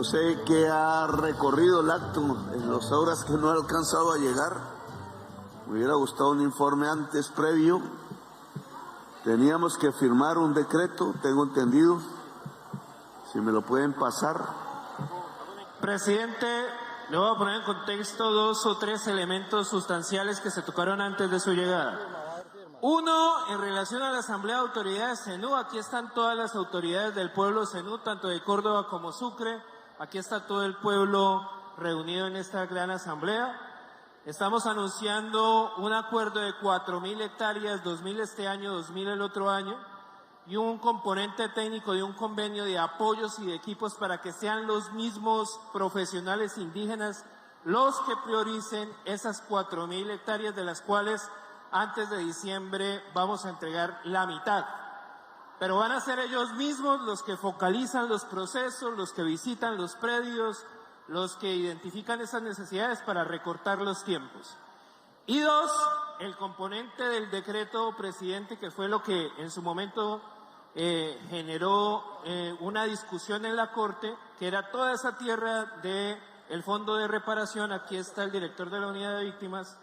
No sé qué ha recorrido el acto en las horas que no ha alcanzado a llegar. Me hubiera gustado un informe antes, previo. Teníamos que firmar un decreto, tengo entendido. Si me lo pueden pasar. Presidente, le voy a poner en contexto 2 o 3 elementos sustanciales que se tocaron antes de su llegada. Uno, en relación a la Asamblea de Autoridades CENU, aquí están todas las autoridades del pueblo CENU, tanto de Córdoba como Sucre. Aquí está todo el pueblo reunido en esta gran asamblea. Estamos anunciando un acuerdo de 4.000 hectáreas, 2.000 este año, 2.000 el otro año, y un componente técnico de un convenio de apoyos y de equipos para que sean los mismos profesionales indígenas los que prioricen esas 4.000 hectáreas, de las cuales antes de diciembre vamos a entregar la mitad. Pero van a ser ellos mismos los que focalizan los procesos, los que visitan los predios, los que identifican esas necesidades para recortar los tiempos. Y dos, el componente del decreto, presidente, que fue lo que en su momento generó una discusión en la Corte, que era toda esa tierra del Fondo de Reparación. Aquí está el director de la Unidad de Víctimas,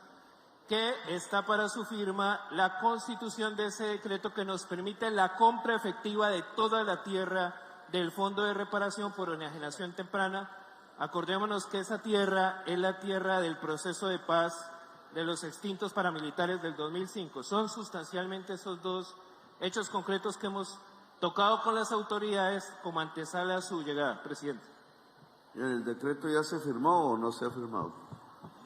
que está para su firma la constitución de ese decreto que nos permite la compra efectiva de toda la tierra del Fondo de Reparación por Enajenación Temprana. Acordémonos que esa tierra es la tierra del proceso de paz de los extintos paramilitares del 2005. Son sustancialmente esos dos hechos concretos que hemos tocado con las autoridades como antesala a su llegada, presidente. ¿El decreto ya se firmó o no se ha firmado?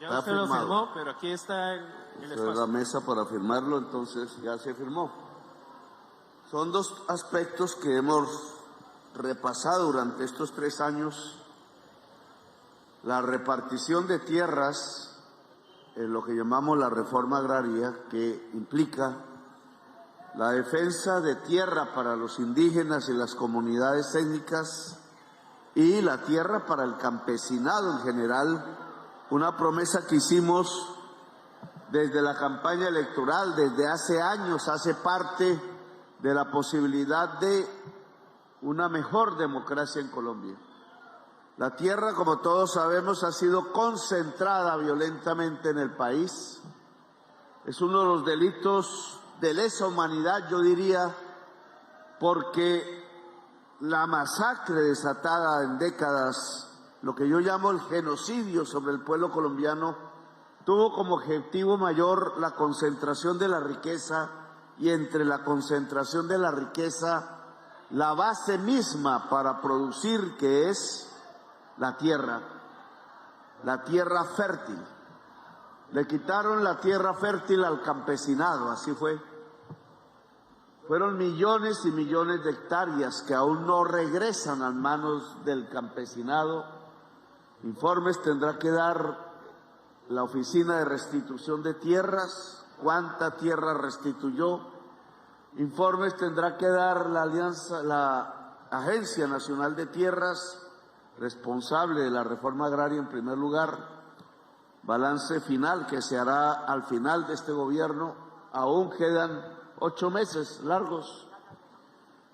Ya usted lo firmó, pero aquí está el espacio. La mesa para firmarlo, entonces ya se firmó. Son dos aspectos que hemos repasado durante estos 3 años. La repartición de tierras, en lo que llamamos la reforma agraria, que implica la defensa de tierra para los indígenas y las comunidades étnicas y la tierra para el campesinado en general. Una promesa que hicimos desde la campaña electoral, desde hace años, hace parte de la posibilidad de una mejor democracia en Colombia. La tierra, como todos sabemos, ha sido concentrada violentamente en el país. Es uno de los delitos de lesa humanidad, yo diría, porque la masacre desatada en décadas, lo que yo llamo el genocidio sobre el pueblo colombiano, tuvo como objetivo mayor la concentración de la riqueza, y entre la concentración de la riqueza, la base misma para producir, que es la tierra fértil. Le quitaron la tierra fértil al campesinado, así fue. Fueron millones y millones de hectáreas que aún no regresan a manos del campesinado. Informes tendrá que dar la Oficina de Restitución de Tierras, cuánta tierra restituyó. Informes tendrá que dar la Agencia Nacional de Tierras, responsable de la reforma agraria en primer lugar. Balance final que se hará al final de este gobierno. Aún quedan 8 meses largos.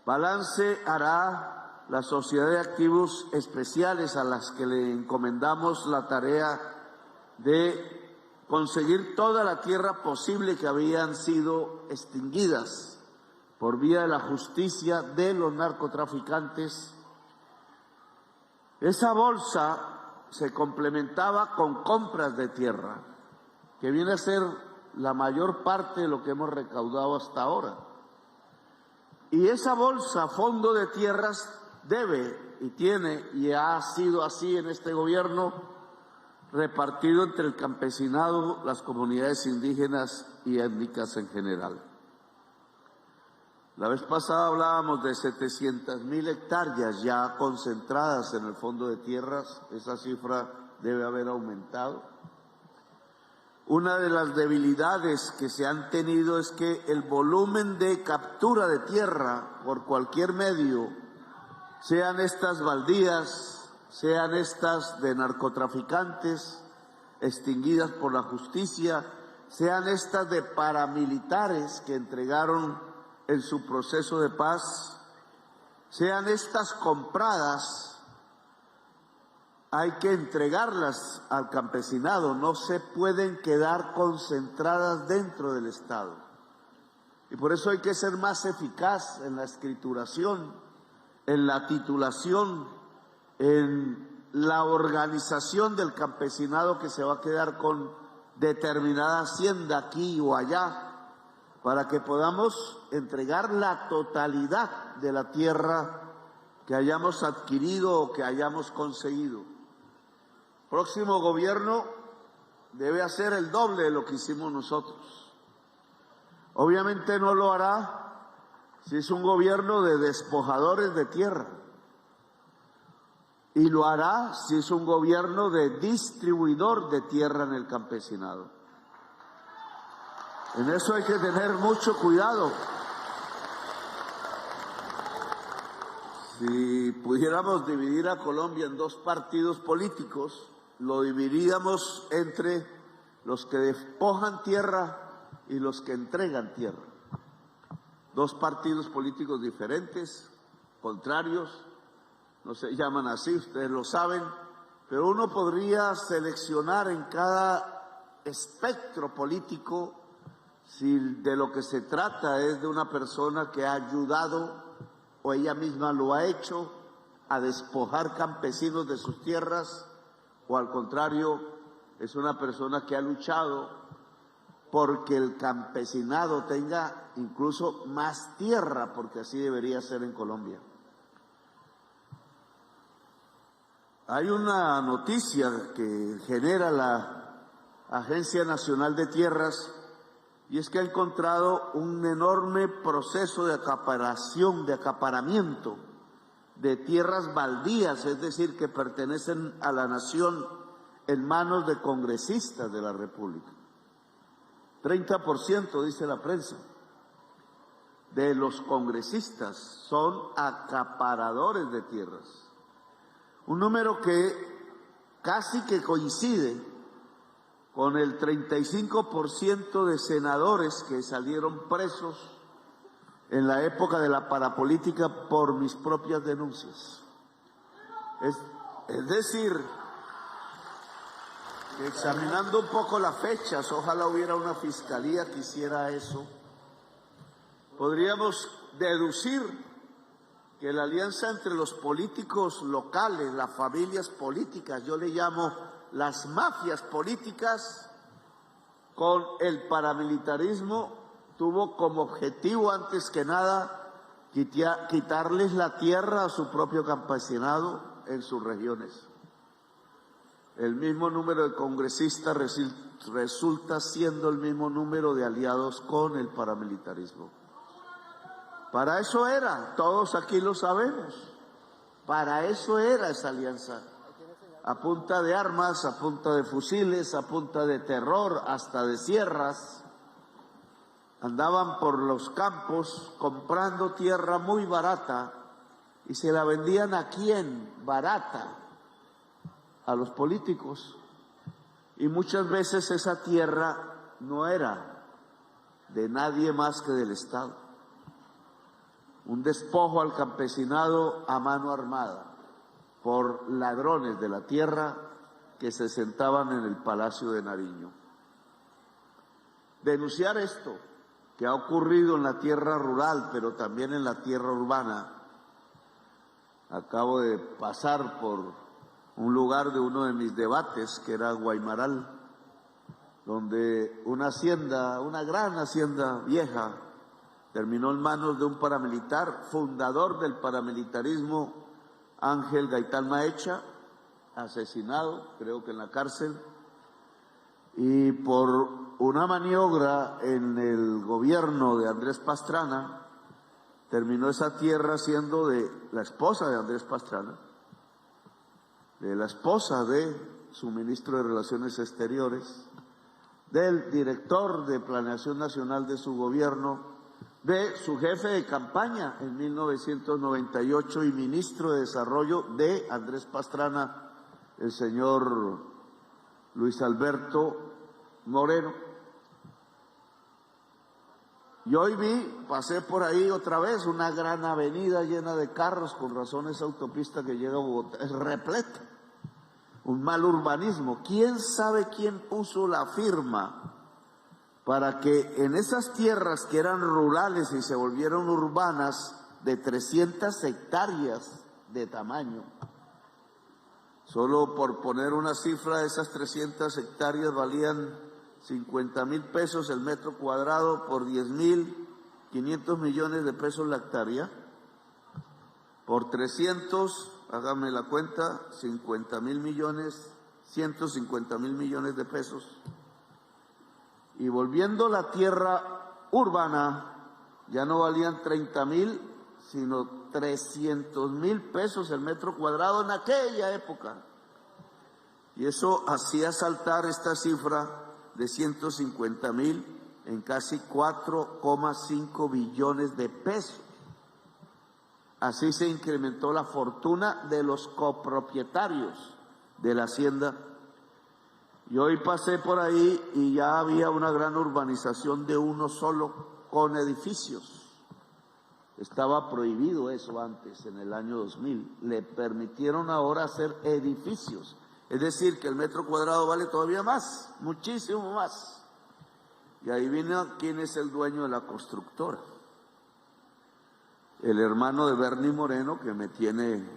Balance hará la Sociedad de Activos Especiales, a las que le encomendamos la tarea de conseguir toda la tierra posible que habían sido extinguidas por vía de la justicia de los narcotraficantes. Esa bolsa se complementaba con compras de tierra, que viene a ser la mayor parte de lo que hemos recaudado hasta ahora. Y esa bolsa, fondo de tierras, debe y tiene, y ha sido así en este gobierno, repartido entre el campesinado, las comunidades indígenas y étnicas en general. La vez pasada hablábamos de 700.000 hectáreas ya concentradas en el fondo de tierras. Esa cifra debe haber aumentado. Una de las debilidades que se han tenido es que el volumen de captura de tierra por cualquier medio, sean estas baldías, sean estas de narcotraficantes extinguidas por la justicia, sean estas de paramilitares que entregaron en su proceso de paz, sean estas compradas hay que entregarlas al campesinado, no se pueden quedar concentradas dentro del Estado. Y por eso hay que ser más eficaz en la escrituración, en la titulación, en la organización del campesinado que se va a quedar con determinada hacienda aquí o allá, para que podamos entregar la totalidad de la tierra que hayamos adquirido o que hayamos conseguido. Próximo gobierno debe hacer el doble de lo que hicimos nosotros. Obviamente no lo hará si es un gobierno de despojadores de tierra, y lo hará si es un gobierno de distribuidor de tierra en el campesinado. En eso hay que tener mucho cuidado. Si pudiéramos dividir a Colombia en dos partidos políticos, lo dividiríamos entre los que despojan tierra y los que entregan tierra. Dos partidos políticos diferentes, contrarios, no se llaman así, ustedes lo saben, pero uno podría seleccionar en cada espectro político si de lo que se trata es de una persona que ha ayudado o ella misma lo ha hecho a despojar campesinos de sus tierras, o al contrario, es una persona que ha luchado porque el campesinado tenga incluso más tierra, porque así debería ser en Colombia. Hay una noticia que genera la Agencia Nacional de Tierras, y es que ha encontrado un enorme proceso de acaparamiento de tierras baldías, es decir, que pertenecen a la nación, en manos de congresistas de la República. 30%, dice la prensa, de los congresistas son acaparadores de tierras. Un número que casi que coincide con el 35% de senadores que salieron presos en la época de la parapolítica por mis propias denuncias. Es decir, que examinando un poco las fechas, ojalá hubiera una fiscalía que hiciera eso, podríamos deducir que la alianza entre los políticos locales, las familias políticas, yo le llamo las mafias políticas, con el paramilitarismo, tuvo como objetivo antes que nada quitarles la tierra a su propio campesinado en sus regiones. El mismo número de congresistas resulta siendo el mismo número de aliados con el paramilitarismo. Para eso era, todos aquí lo sabemos, para eso era esa alianza. A punta de armas, a punta de fusiles, a punta de terror, hasta de sierras, andaban por los campos comprando tierra muy barata y se la vendían ¿a quién? Barata, a los políticos. Y muchas veces esa tierra no era de nadie más que del Estado. Un despojo al campesinado a mano armada por ladrones de la tierra que se sentaban en el Palacio de Nariño. Denunciar esto que ha ocurrido en la tierra rural, pero también en la tierra urbana. Acabo de pasar por un lugar de uno de mis debates, que era Guaymaral, donde una hacienda, una gran hacienda vieja, terminó en manos de un paramilitar, fundador del paramilitarismo, Ángel Gaitán Maecha, asesinado, creo que en la cárcel, y por una maniobra en el gobierno de Andrés Pastrana, terminó esa tierra siendo de la esposa de Andrés Pastrana, de la esposa de su ministro de Relaciones Exteriores, del director de Planeación Nacional de su gobierno, de su jefe de campaña en 1998 y ministro de Desarrollo de Andrés Pastrana, el señor Luis Alberto Moreno. Y hoy pasé por ahí otra vez, una gran avenida llena de carros, con razón esa autopista que llega a Bogotá es repleta. un mal urbanismo. ¿Quién sabe quién puso la firma para que en esas tierras que eran rurales y se volvieron urbanas, de 300 hectáreas de tamaño? Solo por poner una cifra, esas 300 hectáreas valían 50.000 pesos el metro cuadrado, por 10.500 millones de pesos la hectárea. Por 300, hágame la cuenta, 50.000 millones, 150.000 millones de pesos. Y volviendo la tierra urbana, ya no valían 30.000, sino 300.000 pesos el metro cuadrado en aquella época. Y eso hacía saltar esta cifra de 150.000 en casi 4,5 billones de pesos. Así se incrementó la fortuna de los copropietarios de la hacienda. Y hoy pasé por ahí y ya había una gran urbanización de uno solo con edificios. Estaba prohibido eso antes, en el año 2000. Le permitieron ahora hacer edificios. Es decir, que el metro cuadrado vale todavía más, muchísimo más. Y ahí viene quién es el dueño de la constructora. El hermano de Bernie Moreno, que me tiene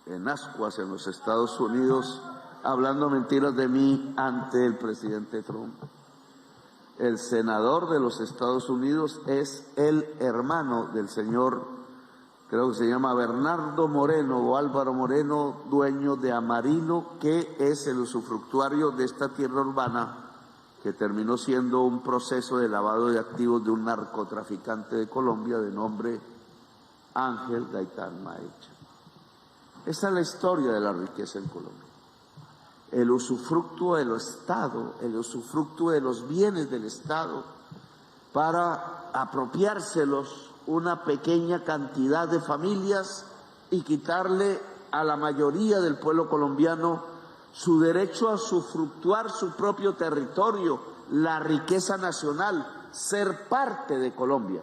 en ascuas en los Estados Unidos, hablando mentiras de mí ante el presidente Trump. El senador de los Estados Unidos es el hermano del señor, creo que se llama Bernardo Moreno o Álvaro Moreno, dueño de Amarino, que es el usufructuario de esta tierra urbana, que terminó siendo un proceso de lavado de activos de un narcotraficante de Colombia de nombre Ángel Gaitán Maecha. Esa es la historia de la riqueza en Colombia. El usufructo del Estado, el usufructo de los bienes del Estado para apropiárselos una pequeña cantidad de familias y quitarle a la mayoría del pueblo colombiano su derecho a usufructuar su propio territorio, la riqueza nacional, ser parte de Colombia.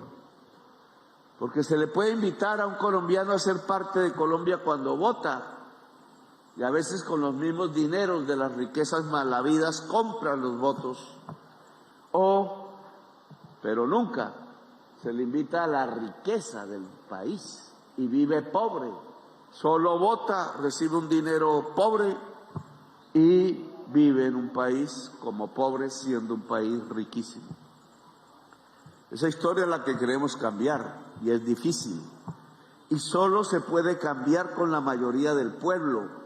Porque se le puede invitar a un colombiano a ser parte de Colombia cuando vota, y a veces con los mismos dineros de las riquezas malavidas compran los votos, pero nunca se le invita a la riqueza del país y vive pobre, solo vota, recibe un dinero pobre y vive en un país como pobre siendo un país riquísimo. Esa historia es la que queremos cambiar y es difícil y solo se puede cambiar con la mayoría del pueblo.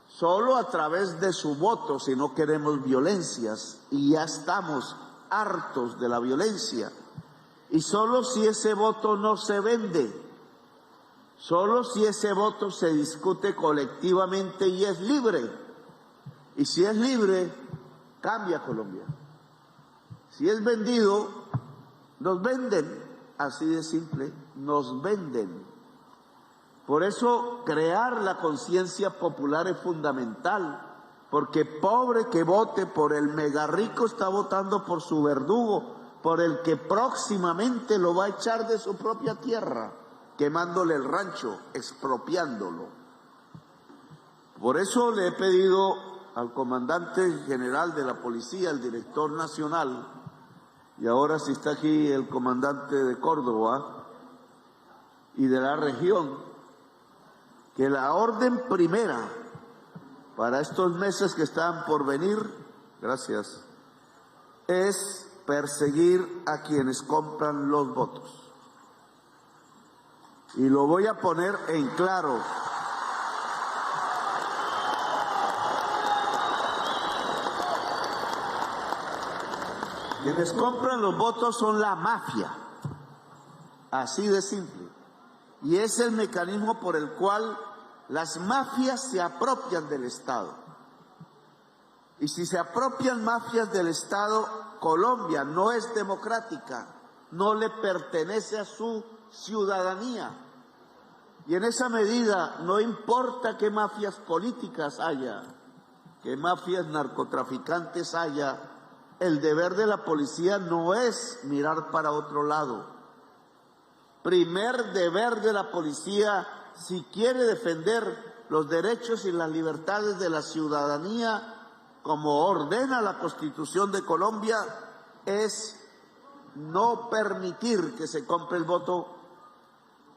Solo a través de su voto, si no queremos violencias, y ya estamos hartos de la violencia. Y solo si ese voto no se vende, solo si ese voto se discute colectivamente y es libre. Y si es libre, cambia Colombia. Si es vendido, nos venden, así de simple, nos venden. Por eso crear la conciencia popular es fundamental, porque pobre que vote por el mega rico está votando por su verdugo, por el que próximamente lo va a echar de su propia tierra, quemándole el rancho, expropiándolo. Por eso le he pedido al comandante general de la policía, al director nacional, y ahora si está aquí el comandante de Córdoba y de la región, que la orden primera para estos meses que están por venir, gracias, es perseguir a quienes compran los votos. Y lo voy a poner en claro. Quienes compran los votos son la mafia, así de simple. Y es el mecanismo por el cual las mafias se apropian del Estado. Y si se apropian mafias del Estado, Colombia no es democrática, no le pertenece a su ciudadanía. Y en esa medida no importa qué mafias políticas haya, qué mafias narcotraficantes haya, el deber de la policía no es mirar para otro lado. Primer deber de la policía, si quiere defender los derechos y las libertades de la ciudadanía, como ordena la Constitución de Colombia, es no permitir que se compre el voto,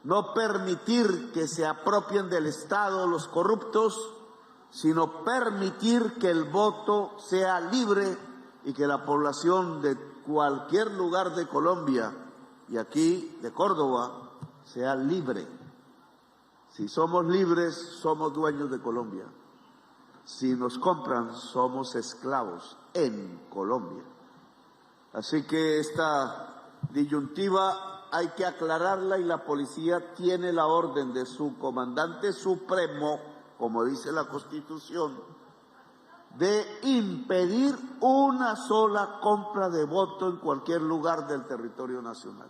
no permitir que se apropien del Estado los corruptos, sino permitir que el voto sea libre y que la población de cualquier lugar de Colombia y aquí de Córdoba sea libre. Si somos libres, somos dueños de Colombia. Si nos compran, somos esclavos en Colombia. Así que esta disyuntiva hay que aclararla y la policía tiene la orden de su comandante supremo, como dice la Constitución, de impedir una sola compra de voto en cualquier lugar del territorio nacional.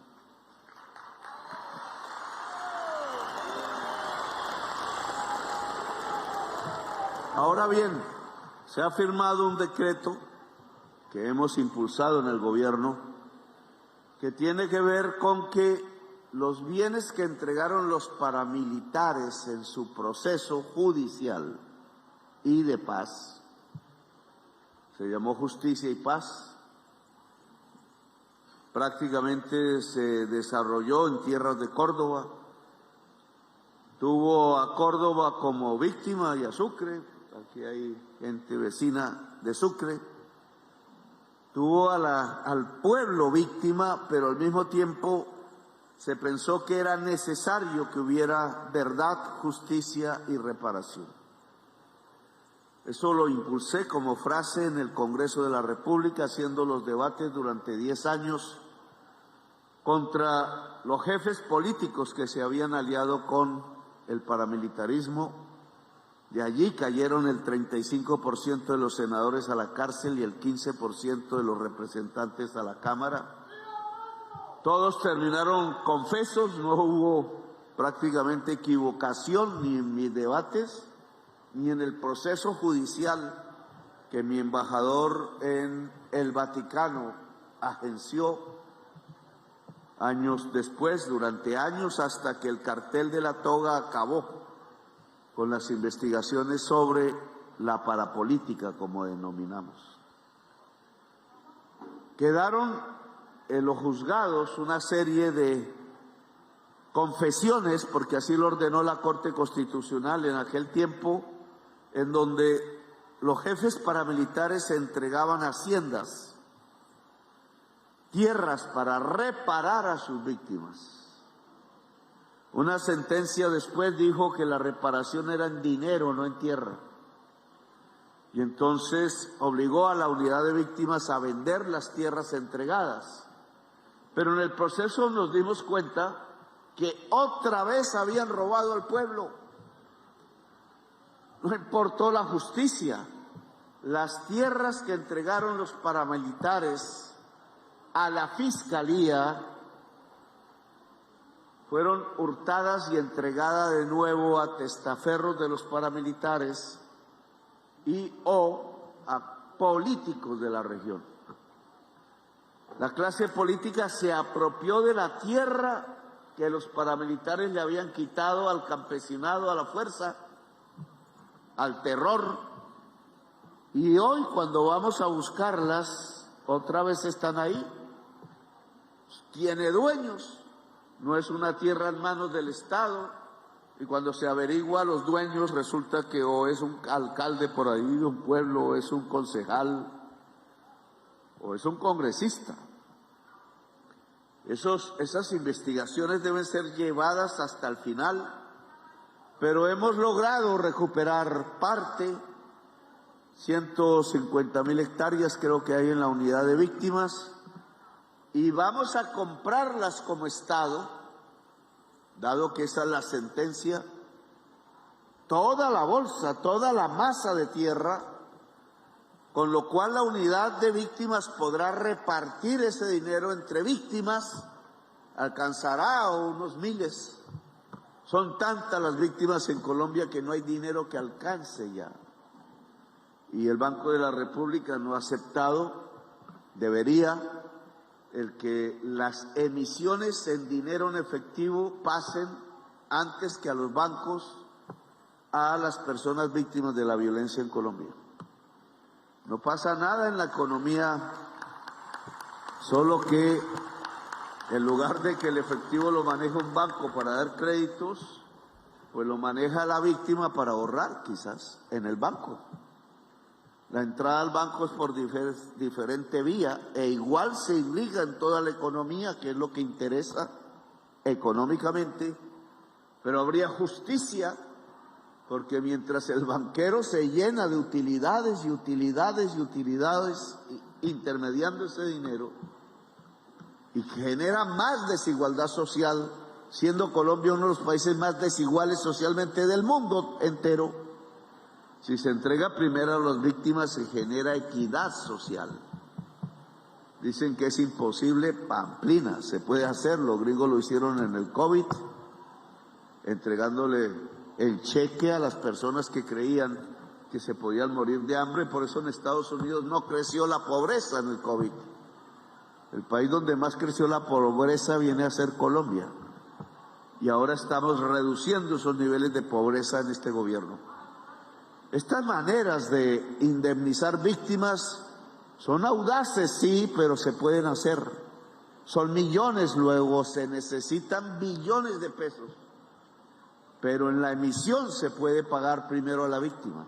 Ahora bien, se ha firmado un decreto que hemos impulsado en el gobierno que tiene que ver con que los bienes que entregaron los paramilitares en su proceso judicial y de paz, se llamó Justicia y Paz, prácticamente se desarrolló en tierras de Córdoba, tuvo a Córdoba como víctima y a Sucre, aquí hay gente vecina de Sucre, tuvo al pueblo víctima, pero al mismo tiempo se pensó que era necesario que hubiera verdad, justicia y reparación. Eso lo impulsé como frase en el Congreso de la República, haciendo los debates durante 10 años contra los jefes políticos que se habían aliado con el paramilitarismo. De allí cayeron el 35% de los senadores a la cárcel y el 15% de los representantes a la Cámara. Todos terminaron confesos, no hubo prácticamente equivocación ni en mis debates, ni en el proceso judicial que mi embajador en el Vaticano agenció años después, durante años, hasta que el cartel de la toga acabó con las investigaciones sobre la parapolítica, como denominamos. Quedaron en los juzgados una serie de confesiones, porque así lo ordenó la Corte Constitucional en aquel tiempo, en donde los jefes paramilitares entregaban haciendas, tierras para reparar a sus víctimas. Una sentencia después dijo que la reparación era en dinero, no en tierra. Y entonces obligó a la unidad de víctimas a vender las tierras entregadas. Pero en el proceso nos dimos cuenta que otra vez habían robado al pueblo. No importó la justicia. Las tierras que entregaron los paramilitares a la fiscalía fueron hurtadas y entregadas de nuevo a testaferros de los paramilitares y o a políticos de la región. La clase política se apropió de la tierra que los paramilitares le habían quitado al campesinado, a la fuerza, al terror, y hoy cuando vamos a buscarlas, otra vez están ahí. Tiene dueños. No es una tierra en manos del Estado, y cuando se averigua a los dueños resulta que o es un alcalde por ahí de un pueblo, o es un concejal, o es un congresista. Esas investigaciones deben ser llevadas hasta el final, pero hemos logrado recuperar parte, 150.000 hectáreas creo que hay en la unidad de víctimas, y vamos a comprarlas como Estado, dado que esa es la sentencia, toda la bolsa, toda la masa de tierra, con lo cual la unidad de víctimas podrá repartir ese dinero entre víctimas, alcanzará a unos miles. Son tantas las víctimas en Colombia que no hay dinero que alcance ya. Y el Banco de la República no ha aceptado, debería, el que las emisiones en dinero en efectivo pasen antes que a los bancos a las personas víctimas de la violencia en Colombia. No pasa nada en la economía, solo que en lugar de que el efectivo lo maneje un banco para dar créditos, pues lo maneja la víctima para ahorrar quizás en el banco. La entrada al banco es por diferente vía e igual se irriga en toda la economía, que es lo que interesa económicamente, pero habría justicia porque mientras el banquero se llena de utilidades y utilidades y utilidades, intermediando ese dinero, y genera más desigualdad social, siendo Colombia uno de los países más desiguales socialmente del mundo entero, si se entrega primero a las víctimas se genera equidad social. Dicen que es imposible, pamplina, se puede hacer, los gringos lo hicieron en el COVID, entregándole el cheque a las personas que creían que se podían morir de hambre. Por eso en Estados Unidos no creció la pobreza en el COVID. El país donde más creció la pobreza viene a ser Colombia. Y ahora estamos reduciendo esos niveles de pobreza en este gobierno. Estas maneras de indemnizar víctimas son audaces, sí, pero se pueden hacer. Son millones, luego se necesitan billones de pesos. Pero en la emisión se puede pagar primero a la víctima.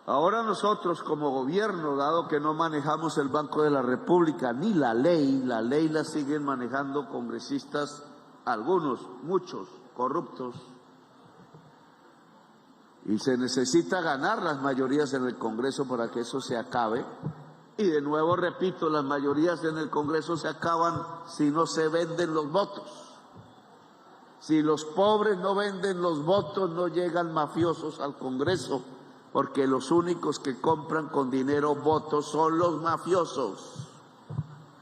Ahora nosotros como gobierno, dado que no manejamos el Banco de la República ni la ley la siguen manejando congresistas, algunos, muchos, corruptos, y se necesita ganar las mayorías en el Congreso para que eso se acabe. Y de nuevo repito, las mayorías en el Congreso se acaban si no se venden los votos. Si los pobres no venden los votos, no llegan mafiosos al Congreso, porque los únicos que compran con dinero votos son los mafiosos,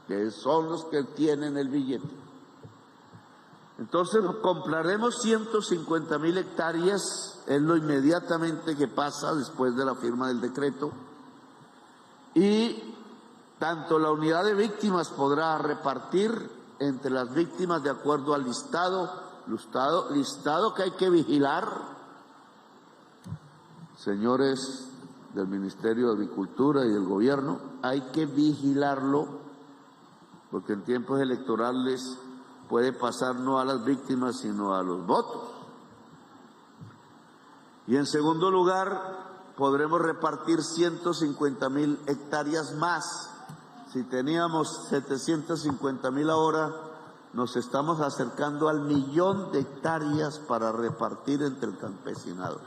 que son los que tienen el billete. Entonces compraremos 150.000 hectáreas, es lo inmediatamente que pasa después de la firma del decreto, y tanto la unidad de víctimas podrá repartir entre las víctimas de acuerdo al listado que hay que vigilar, señores del Ministerio de Agricultura y del Gobierno, hay que vigilarlo, porque en tiempos electorales puede pasar no a las víctimas, sino a los votos. Y en segundo lugar, podremos repartir 150.000 hectáreas más. Si teníamos 750.000 ahora, nos estamos acercando al 1.000.000 de hectáreas para repartir entre el campesinado.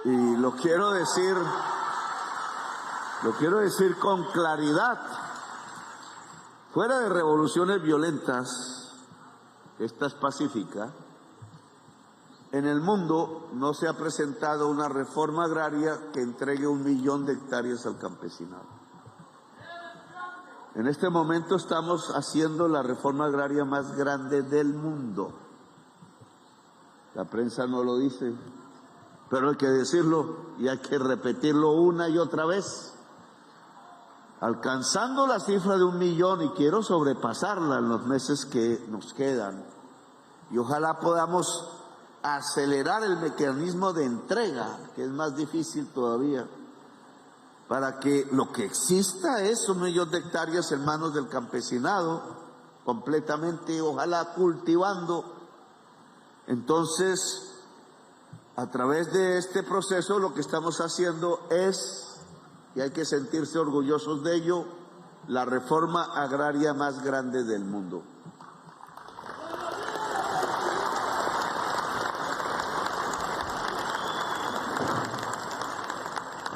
Y lo quiero decir con claridad. Fuera de revoluciones violentas, esta es pacífica, en el mundo no se ha presentado una reforma agraria que entregue 1.000.000 de hectáreas al campesinado. En este momento estamos haciendo la reforma agraria más grande del mundo. La prensa no lo dice, pero hay que decirlo y hay que repetirlo una y otra vez. Alcanzando la cifra de 1.000.000, y quiero sobrepasarla en los meses que nos quedan. Y ojalá podamos acelerar el mecanismo de entrega, que es más difícil todavía, para que lo que exista es 1.000.000 de hectáreas en manos del campesinado, completamente, ojalá cultivando. Entonces, a través de este proceso lo que estamos haciendo es, y hay que sentirse orgullosos de ello, la reforma agraria más grande del mundo.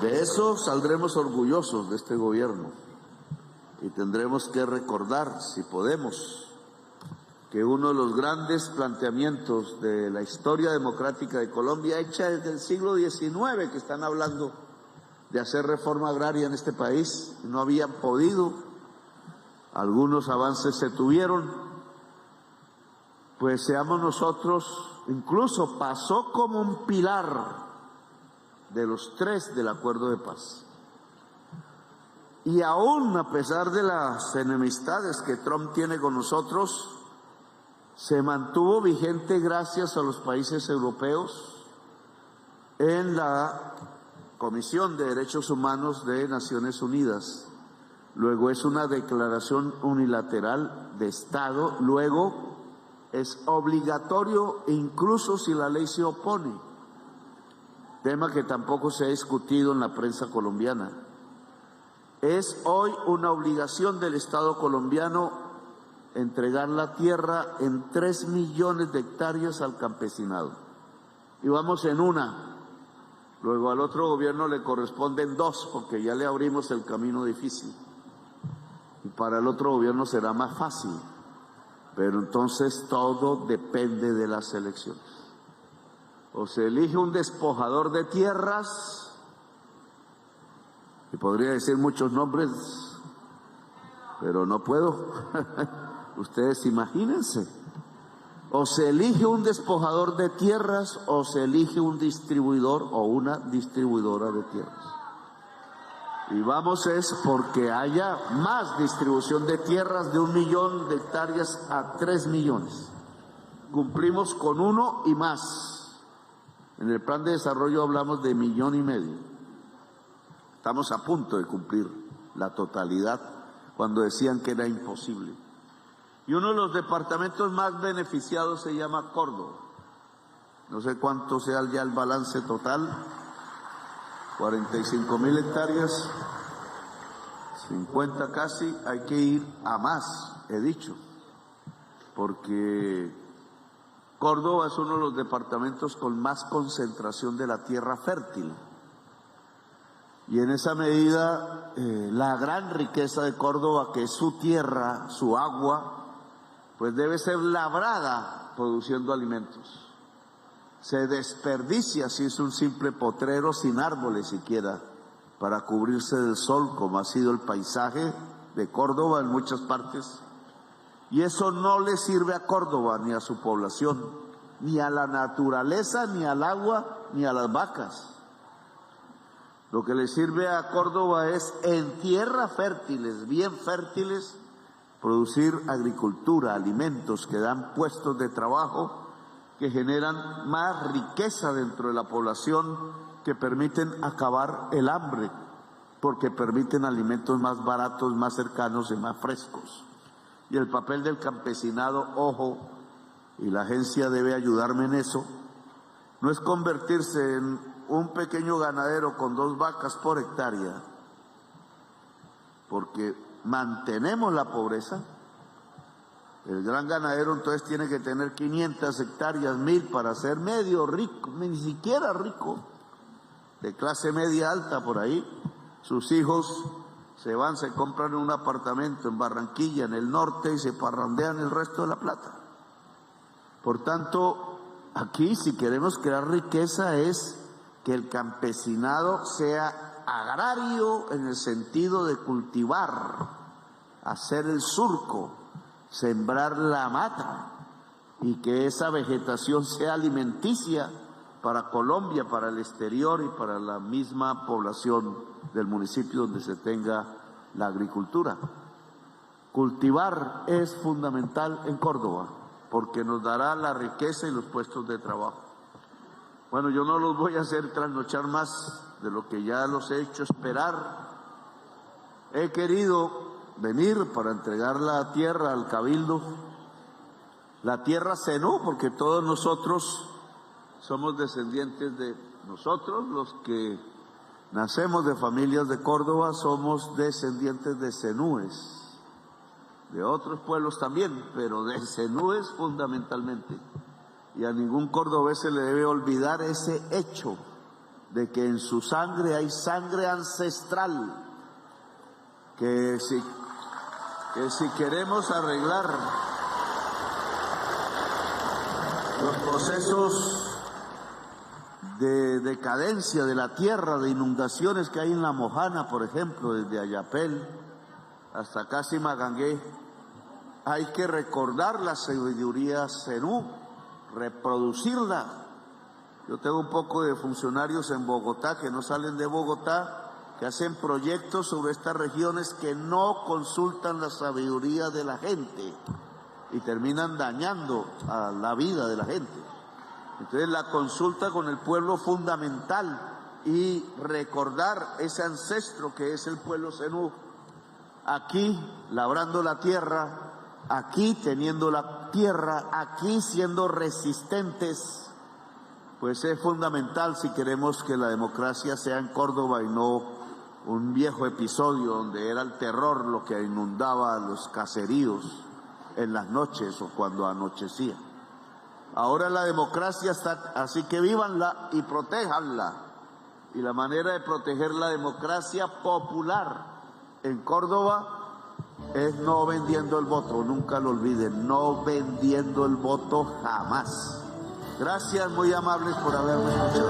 De eso saldremos orgullosos de este gobierno y tendremos que recordar, si podemos, que uno de los grandes planteamientos de la historia democrática de Colombia, hecha desde el siglo XIX, que están hablando de hacer reforma agraria en este país, no habían podido, algunos avances se tuvieron, pues seamos nosotros, incluso pasó como un pilar de los 3 del acuerdo de paz. Y aún a pesar de las enemistades que Trump tiene con nosotros, se mantuvo vigente gracias a los países europeos en la Comisión de Derechos Humanos de Naciones Unidas. Luego es una declaración unilateral de Estado, luego es obligatorio incluso si la ley se opone, tema que tampoco se ha discutido en la prensa colombiana. Es hoy una obligación del Estado colombiano entregar la tierra en 3 millones de hectáreas al campesinado. Y vamos en una, luego al otro gobierno le corresponden 2, porque ya le abrimos el camino difícil. Y para el otro gobierno será más fácil, pero entonces todo depende de las elecciones. O se elige un despojador de tierras, y podría decir muchos nombres, pero no puedo. Ustedes imagínense. O se elige un despojador de tierras o se elige un distribuidor o una distribuidora de tierras. Y vamos es porque haya más distribución de tierras de 1 millón de hectáreas a 3 millones. Cumplimos con 1 y más. En el plan de desarrollo hablamos de 1,5 millones. Estamos a punto de cumplir la totalidad cuando decían que era imposible. Y uno de los departamentos más beneficiados se llama Córdoba. No sé cuánto sea ya el balance total. 45.000 hectáreas, 50 casi, hay que ir a más, he dicho, porque Córdoba es uno de los departamentos con más concentración de la tierra fértil. Y en esa medida, la gran riqueza de Córdoba, que es su tierra, su agua, pues debe ser labrada produciendo alimentos. Se desperdicia si es un simple potrero sin árboles siquiera para cubrirse del sol, como ha sido el paisaje de Córdoba en muchas partes. Y eso no le sirve a Córdoba ni a su población, ni a la naturaleza, ni al agua, ni a las vacas. Lo que le sirve a Córdoba es en tierras fértiles, bien fértiles, producir agricultura, alimentos que dan puestos de trabajo, que generan más riqueza dentro de la población, que permiten acabar el hambre, porque permiten alimentos más baratos, más cercanos y más frescos. Y el papel del campesinado, ojo, y la agencia debe ayudarme en eso, no es convertirse en un pequeño ganadero con 2 vacas por hectárea, porque mantenemos la pobreza. El gran ganadero entonces tiene que tener 500 hectáreas, 1.000 para ser medio rico, ni siquiera rico, de clase media alta por ahí. Sus hijos se van, se compran un apartamento en Barranquilla, en el norte, y se parrandean el resto de la plata. Por tanto, aquí si queremos crear riqueza es que el campesinado sea agrario en el sentido de cultivar, hacer el surco, sembrar la mata, y que esa vegetación sea alimenticia para Colombia, para el exterior y para la misma población del municipio donde se tenga la agricultura. Cultivar es fundamental en Córdoba porque nos dará la riqueza y los puestos de trabajo. Bueno, yo no los voy a hacer trasnochar más de lo que ya los he hecho esperar. He querido venir para entregar la tierra al Cabildo, la tierra Zenú, porque todos nosotros somos descendientes de nosotros, los que nacemos de familias de Córdoba, somos descendientes de zenúes, de otros pueblos también, pero de zenúes fundamentalmente. Y a ningún cordobés se le debe olvidar ese hecho de que en su sangre hay sangre ancestral, que si queremos arreglar los procesos de decadencia de la tierra, de inundaciones que hay en La Mojana, por ejemplo, desde Ayapel hasta casi Magangué, hay que recordar la sabiduría zenú, reproducirla. Yo tengo un poco de funcionarios en Bogotá que no salen de Bogotá, que hacen proyectos sobre estas regiones que no consultan la sabiduría de la gente, y terminan dañando a la vida de la gente. Entonces la consulta con el pueblo fundamental y recordar ese ancestro que es el pueblo zenú, aquí labrando la tierra, aquí teniendo la tierra, aquí siendo resistentes, pues es fundamental si queremos que la democracia sea en Córdoba y no un viejo episodio donde era el terror lo que inundaba los caseríos en las noches o cuando anochecía. Ahora la democracia está, así que vívanla y protéjanla. Y la manera de proteger la democracia popular en Córdoba es no vendiendo el voto, nunca lo olviden, no vendiendo el voto jamás. Gracias, muy amables por haberme escuchado.